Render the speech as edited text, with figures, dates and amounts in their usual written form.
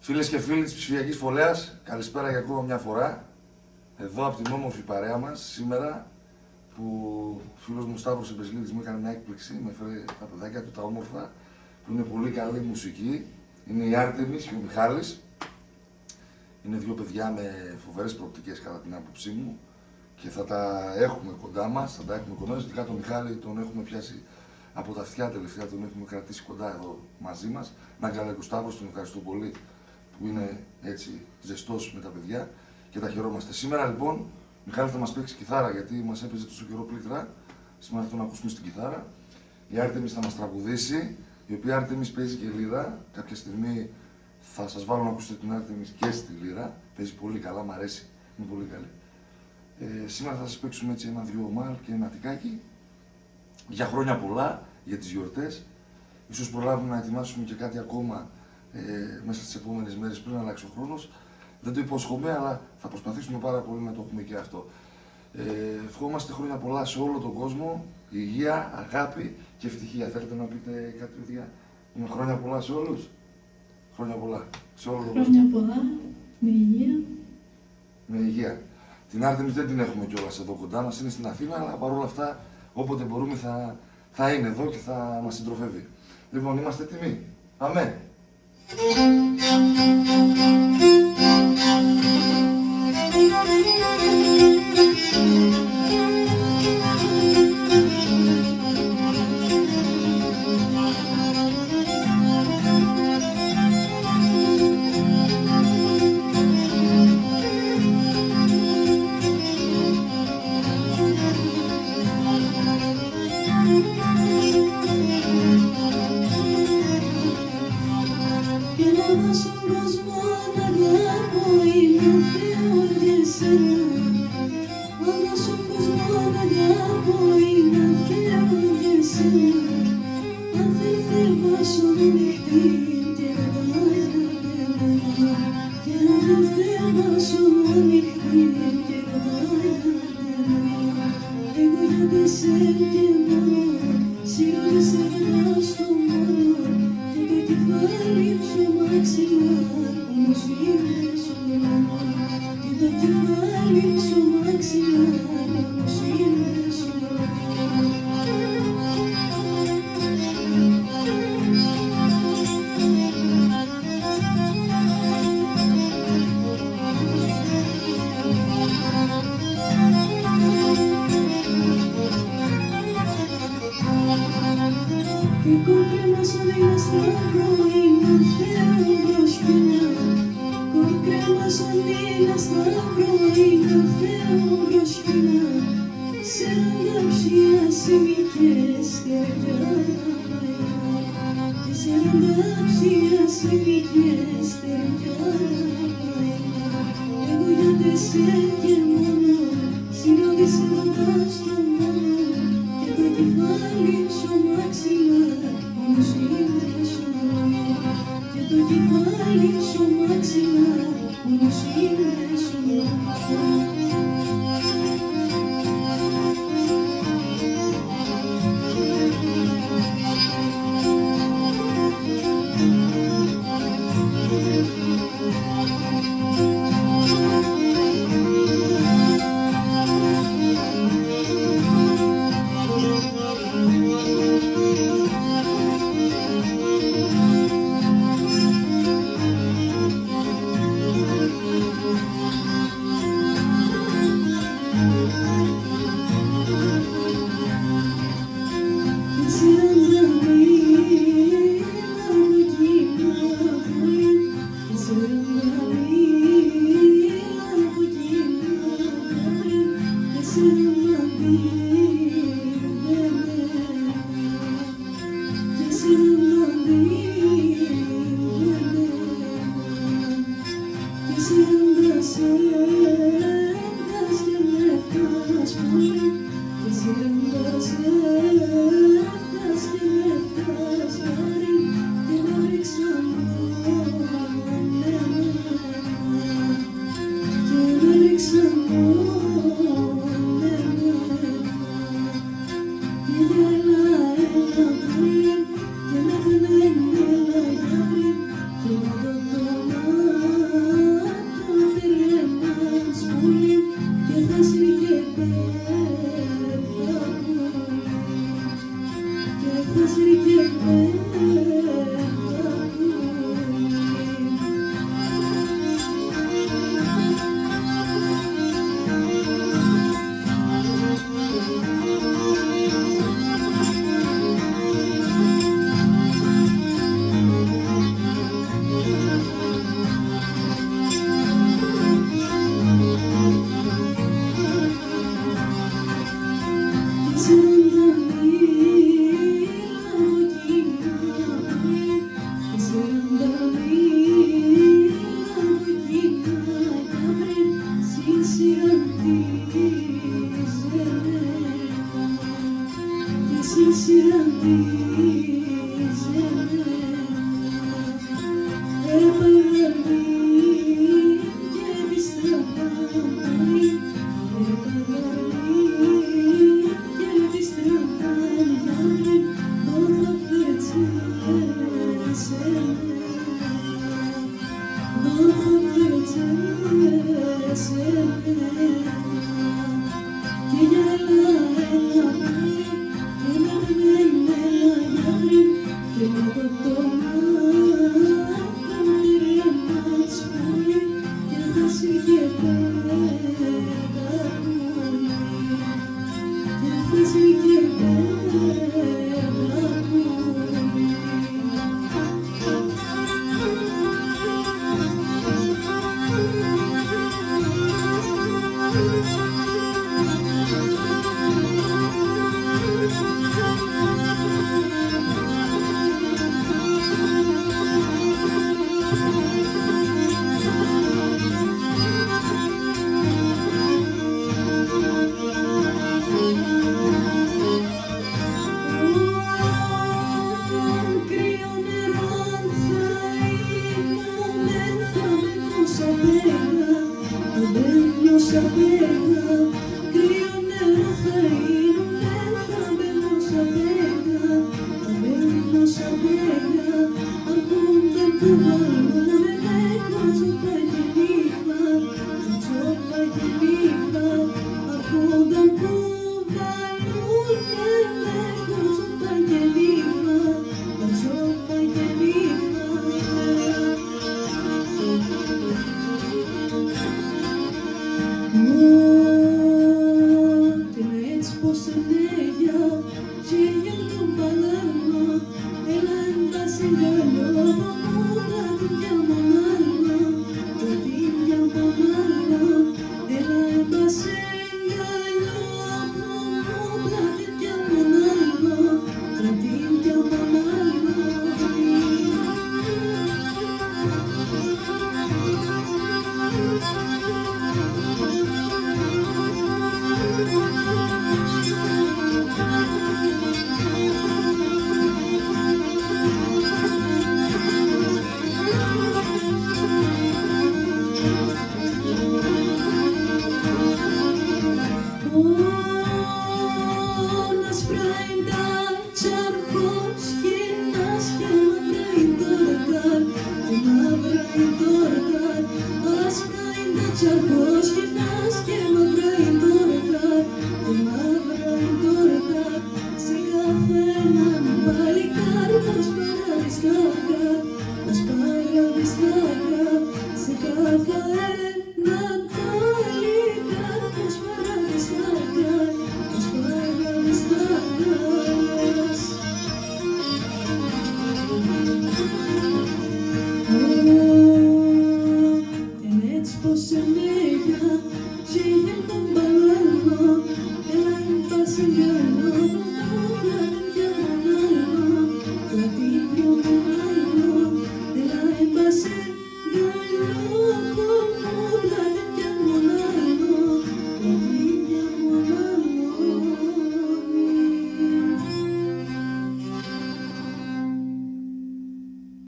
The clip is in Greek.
Φίλες και φίλοι της ψηφιακής φωλέας, καλησπέρα για ακόμα μια φορά. Εδώ από την όμορφη παρέα μας, σήμερα, που ο φίλος μου Σταύρος Εμπεσλίδης μου έκανε μια έκπληξη, με έφερε τα παιδάκια του, τα όμορφα, που είναι πολύ καλή μουσική. Είναι η Άρτεμις και ο Μιχάλης. Είναι δύο παιδιά με φοβερές προοπτικές κατά την άποψή μου και θα τα έχουμε κοντά μας, θα τα έχουμε κοντά μας. Ειδικά τον Μιχάλη τον έχουμε πιάσει από τα αυτιά τελευταία, τον έχουμε κρατήσει κοντά εδώ μαζί μας. Να καλά και ο Σταύρος, τον ευχαριστώ πολύ που είναι έτσι ζεστός με τα παιδιά και τα χαιρόμαστε. Σήμερα λοιπόν, Μιχάλη θα μας παίξει κιθάρα γιατί μας έπαιζε τόσο καιρό πλήκτρα. Σήμερα θα τον ακούσουμε στην κιθάρα. Η Άρτεμις θα μας τραγουδήσει, η οποία Άρτεμις παίζει και λύρα. Κάποια στιγμή θα σας βάλω να ακούσετε την Άρτεμις και στη λύρα. Παίζει πολύ καλά, μ' αρέσει, είναι πολύ καλή. Σήμερα θα σας παίξουμε έτσι ένα-δυο μάλ και ένα τικάκι. Για χρόνια πολλά, για τις γιορτές. Ίσως προλάβουμε να ετοιμάσουμε και κάτι ακόμα μέσα στις επόμενες μέρες πριν αλλάξει ο χρόνος. Δεν το υπόσχομαι, αλλά θα προσπαθήσουμε πάρα πολύ να το έχουμε και αυτό. Ευχόμαστε χρόνια πολλά σε όλο τον κόσμο, υγεία, αγάπη και ευτυχία. Θέλετε να πείτε κάτι, παιδιά? Με χρόνια πολλά σε όλους. Χρόνια πολλά σε όλο τον κόσμο. Χρόνια πολλά, με υγεία. Με υγεία. Την Άρτεμις δεν την έχουμε κιόλας εδώ κοντά μας, είναι στην Αθήνα, αλλά παρόλα αυτά όποτε μπορούμε θα είναι εδώ και θα μας συντροφεύει. Λοιπόν, είμαστε έτοιμοι? Πάμε! Thank you. Ας παραδιστάκα σε κάθε